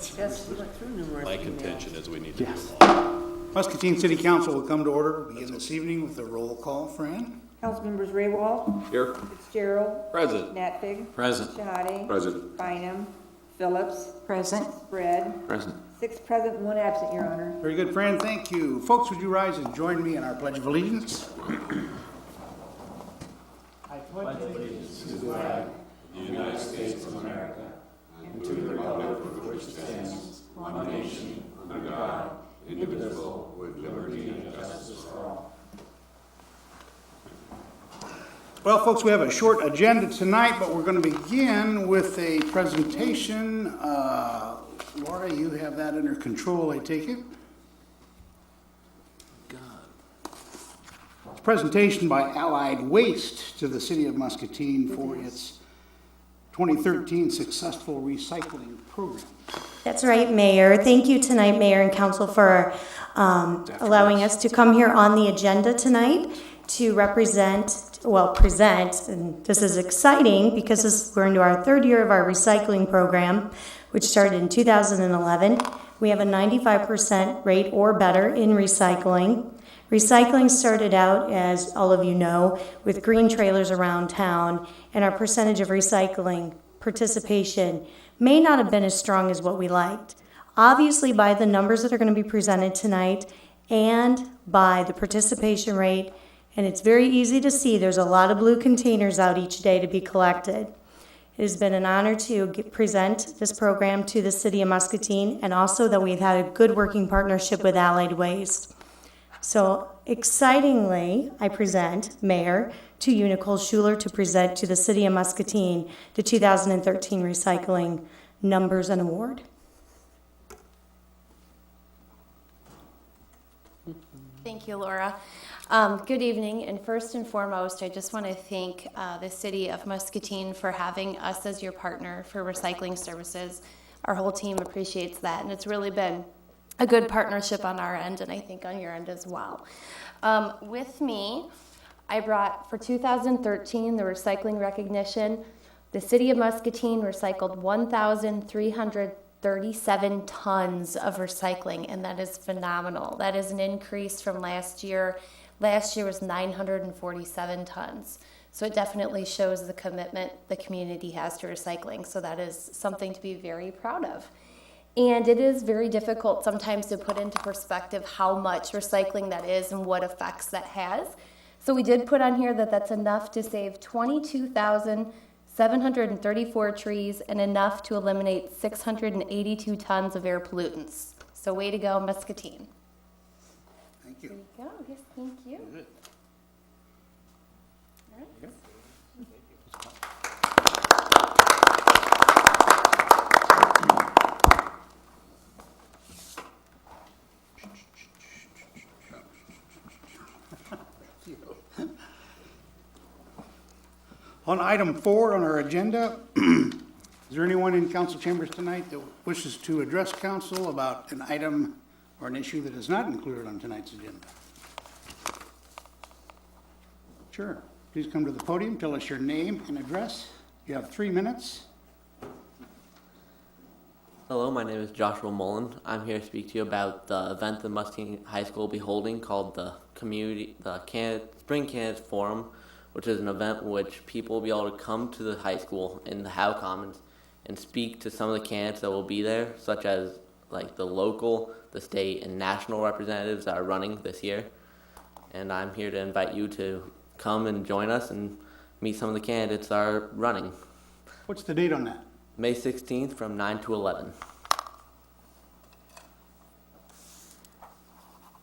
Yes, we went through numerous My emails. contention is we need to do Yes. it all. Muscatine City Council will come to order, begin this evening with a roll call. Fran? Councilmembers Raywald, Here. Fitzgerald, Present. Natfig, Present. Shahade, Present. Bynum, Phillips, Present. Spread. Present. 6 present, 1 absent, Your Honor. Very good, Fran, thank you. Folks, would you rise and join me in our Pledge of Allegiance? Well, folks, we have a short agenda tonight, but we're going to begin with a presentation. Laura, you have that under control, I take it? It's a presentation by Allied Waste to the City of Muscatine for its 2013 successful recycling program. That's right, Mayor. Thank you tonight, Mayor and Council, for allowing us to come here on the agenda tonight to present, and this is exciting because we're into our 3rd year of our recycling program, which started in 2011. We have a 95% rate or better in recycling. Recycling started out, as all of you know, with green trailers around town, and our percentage of recycling participation may not have been as strong as what we liked. Obviously, by the numbers that are going to be presented tonight and by the participation rate, and it's very easy to see there's a lot of blue containers out each day to be collected. It has been an honor to present this program to the City of Muscatine, and also that we've had a good working partnership with Allied Waste. So excitingly, I present, Mayor, to you, Nicole Schuler, to present to the City of Muscatine the 2013 Recycling Numbers and Award. Thank you, Laura. Good evening, and first and foremost, I just want to thank the City of Muscatine for having us as your partner for recycling services. Our whole team appreciates that, and it's really been a good partnership on our end, and I think on your end as well. With me, I brought for 2013 the recycling recognition. The City of Muscatine recycled 1,337 tons of recycling, and that is phenomenal. That is an increase from last year. Last year was 947 tons. So it definitely shows the commitment the community has to recycling. So that is something to be very proud of. And it is very difficult sometimes to put into perspective how much recycling that is and what effects that has. So we did put on here that that's enough to save 22,734 trees and enough to eliminate 682 tons of air pollutants. So way to go, Muscatine. Thank There you. you go. Yes, thank you. All right. On item 4 on our agenda, is there anyone in council chambers tonight that wishes to address council about an item or an issue that is not included on tonight's agenda? Sure. Please come to the podium, tell us your name and address. You have 3 minutes. Hello, my name is Joshua Mullen. I'm here to speak to you about the event that Muscatine High School will be holding called the Spring Candidates Forum, which is an event in which people will be able to come to the high school in the Howe Commons and speak to some of the candidates that will be there, such as like the local, the state, and national representatives that are running this year. And I'm here to invite you to come and join us and meet some of the candidates that are running. What's the date on that? May 16th from 9 to 11.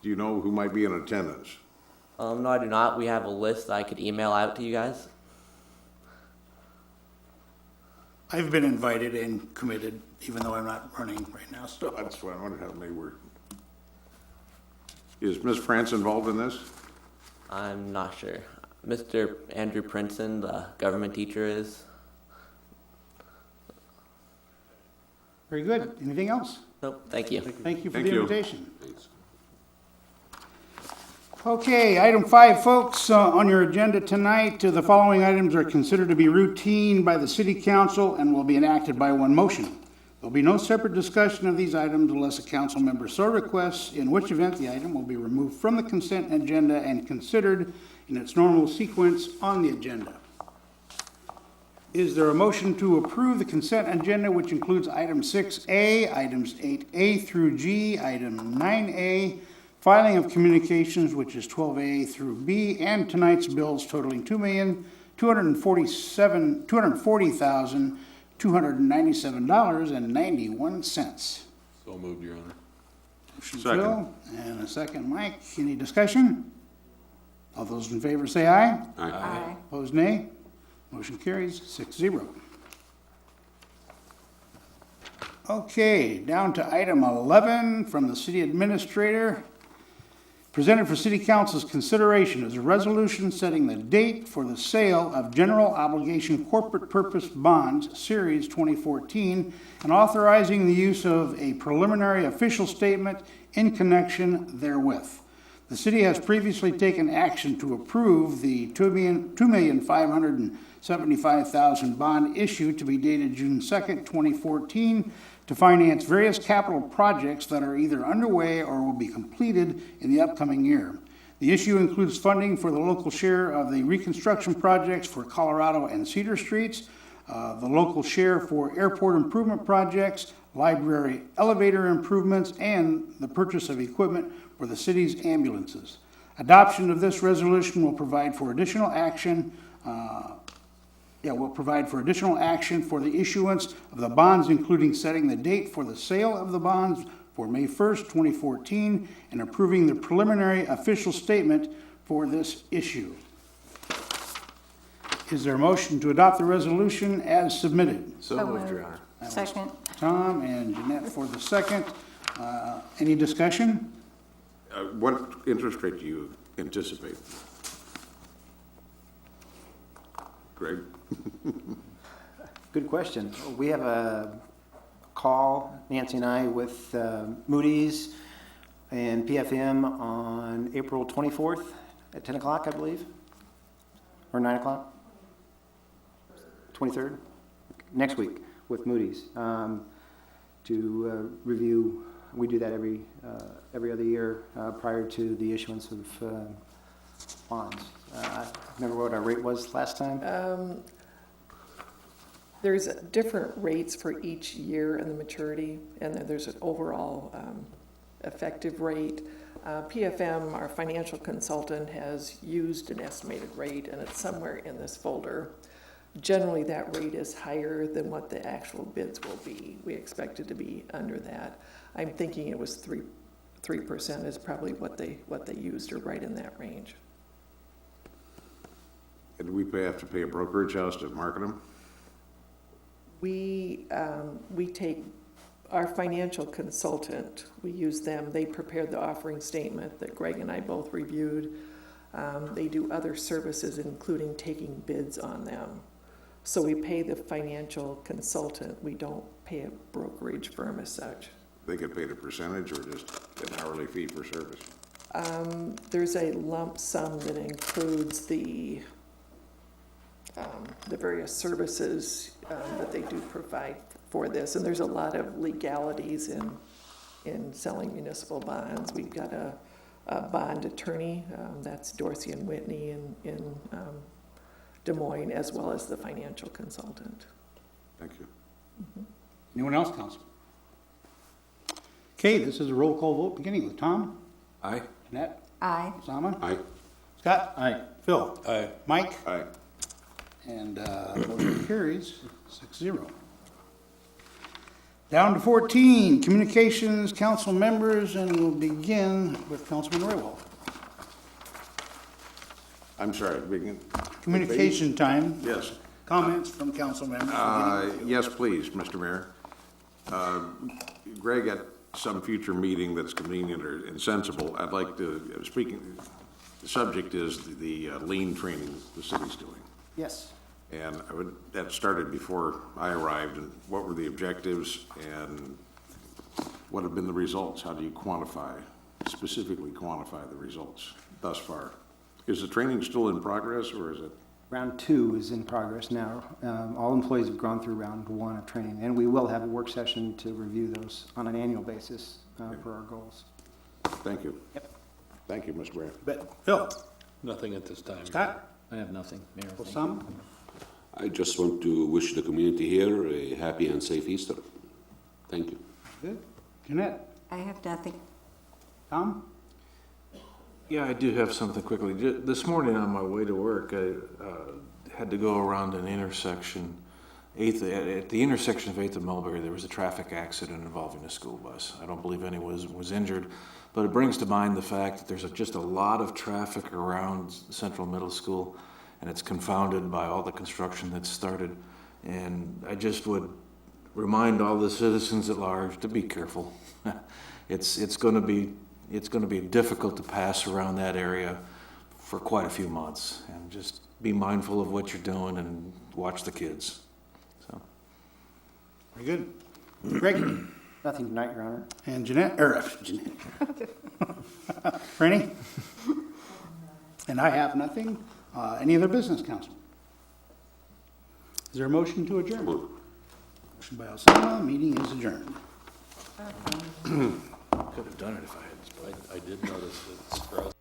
Do you know who might be in attendance? No, I do not. We have a list that I could email out to you guys. I've been invited and committed, even though I'm not running right now, so. That's what I wondered how many were. Is Ms. France involved in this? I'm not sure. Mr. Andrew Princeton, the government teacher, is. Very good. Anything else? Nope, thank you. Thank you for Thank the you. invitation. Okay, item 5, folks, on your agenda tonight, the following items are considered to be routine by the City Council and will be enacted by one motion. There'll be no separate discussion of these items unless a council member so requests, in which event the item will be removed from the consent agenda and considered in its normal sequence on the agenda. Is there a motion to approve the consent agenda, which includes item 6A, items 8A through G, item 9A, filing of communications, which is 12A through B, and tonight's bills totaling $2,240,297.91. So moved, Your Honor. Motion Second. Phil, and a second Mike. Any discussion? All those in favor say aye. Aye. Opposed, nay. Motion carries 6-0. Okay, down to item 11 from the city administrator. Presented for city council's consideration is a resolution setting the date for the sale of general obligation corporate purpose bonds, Series 2014, and authorizing the use of a preliminary official statement in connection therewith. The city has previously taken action to approve the $2,575,000 bond issue to be dated June 2nd, 2014, to finance various capital projects that are either underway or will be completed in the upcoming year. The issue includes funding for the local share of the reconstruction projects for Colorado and Cedar Streets, the local share for airport improvement projects, library elevator improvements, and the purchase of equipment for the city's ambulances. Adoption of this resolution will provide for additional action for the issuance of the bonds, including setting the date for the sale of the bonds for May 1st, 2014, and approving the preliminary official statement for this issue. Is there a motion to adopt the resolution as submitted? So moved, Your Honor. Second. Tom and Jeanette for the second. Any discussion? What interest rate do you anticipate? Greg? Good question. We have a call, Nancy and I, with Moody's and PFM on April 24th at 10 o'clock, I believe, or 9 o'clock? 23rd? Next week with Moody's to review. We do that every other year prior to the issuance of bonds. Remember what our rate was last time? There's different rates for each year and the maturity, and then there's an overall effective rate. PFM, our financial consultant, has used an estimated rate, and it's somewhere in this folder. Generally, that rate is higher than what the actual bids will be. We expect it to be under that. I'm thinking it was 3% is probably what they used, or right in that range. And do we have to pay a brokerage house to market them? We take our financial consultant, we use them. They prepared the offering statement that Greg and I both reviewed. They do other services, including taking bids on them. So we pay the financial consultant. We don't pay a brokerage firm as such. They get paid a percentage or just an hourly fee for service? There's a lump sum that includes the various services that they do provide for this, and there's a lot of legalities in selling municipal bonds. We've got a bond attorney, that's Dorsey and Whitney in Des Moines, as well as the financial consultant. Thank you. Anyone else, council? Okay, this is a roll call vote, beginning with Tom, Aye. Jeanette, Aye. Osama, Aye. Scott. Aye. Phil. Aye. Mike. Aye. And motion carries 6-0. Down to 14, communications, council members, and we'll begin with Councilman Roywall. I'm sorry, begin. Communication time. Yes. Comments from council members. Yes, please, Mr. Mayor. Greg, at some future meeting that's convenient or sensible, I'd like to, the subject is the lean training the city's doing. Yes. And that started before I arrived, and what were the objectives and what have been the results? How do you specifically quantify the results thus far? Is the training still in progress, or is it? Round 2 is in progress now. All employees have gone through round 1 of training, and we will have a work session to review those on an annual basis for our goals. Thank you. Yep. Thank you, Mr. Brandt. But, Phil, Nothing at this time. Scott, I have nothing, Mayor. thank you. Osama? I just want to wish the community here a happy and safe Easter. Thank you. Good. Jeanette? I have nothing. Tom? Yeah, I do have something quickly. This morning on my way to work, I had to go around an intersection, at the intersection of 8th and Mulberry, there was a traffic accident involving a school bus. I don't believe anyone was injured, but it brings to mind the fact that there's just a lot of traffic around Central Middle School, and it's confounded by all the construction that's started. And I just would remind all the citizens at large to be careful. It's going to be difficult to pass around that area for quite a few months, and just be mindful of what you're doing and watch the kids. So, Very good. Greg? Nothing tonight, Your Honor. And Jeanette, Jeanette. Franny? And I have nothing. Any other business, council? Is there a motion to adjourn? Motion by Osama, meeting is adjourned. Could have done it if I had, I did notice that Sprout